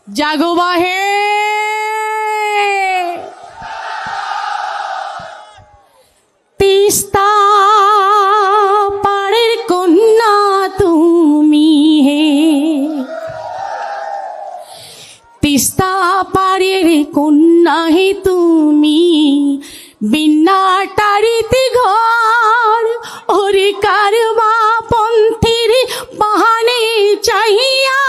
জাগো বাহে তিস্তা পাড়ের কন্যা তুমি হে, তিস্তা পাড়ের কন্যা হে তুমি, বিন্নাটারিতে ঘর ওরে কারবা পন্থের বাহানে চাহিয়া,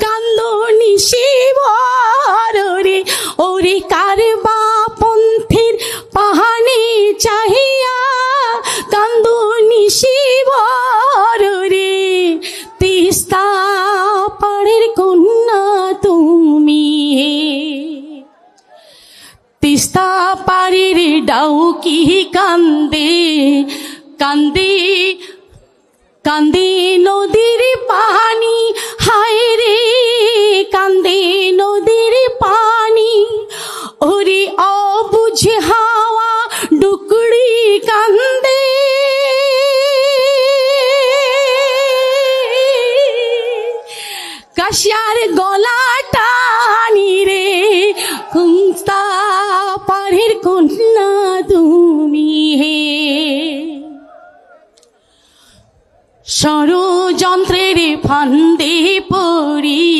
কান্দনি শিবর রে ওরে কারবা পন্থের বাহানে চাহিয়া, কান্দনি শিবর রে তিস্তা পাড়ের কন্যা তুমি হে। তিস্তা পাড়ের ডাউকি কান্দে কান্দে কান্দে নদীর পানি, হায় রে কান্দে নদীর পানি, ওরে অবুঝে হাওয়া ডুকরি কান্দে, কাশিয়ার গলা টানি রে তিস্তা পাড়ের কন্যা তুমি হে। ষড়যন্ত্রের ফান্দে পড়ি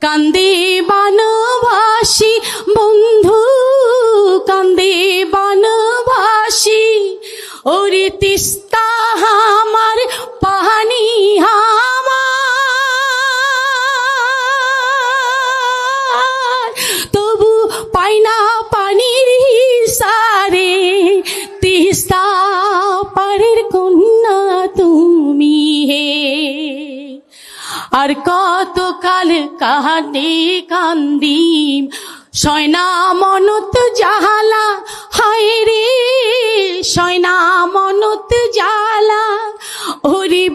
কান্দে বানবাসী বন্ধু, কান্দে বানবাসী ওরে তিস্তা আমার পানি আমার, তবু পাই না পানির সারে তিস্তা পাড়ের কন্যা তুমি হে। আর কত কাল কাটে কান্দিম সয়না মনত জাহালা, হায় রে সয়না মনত জালা, ওরে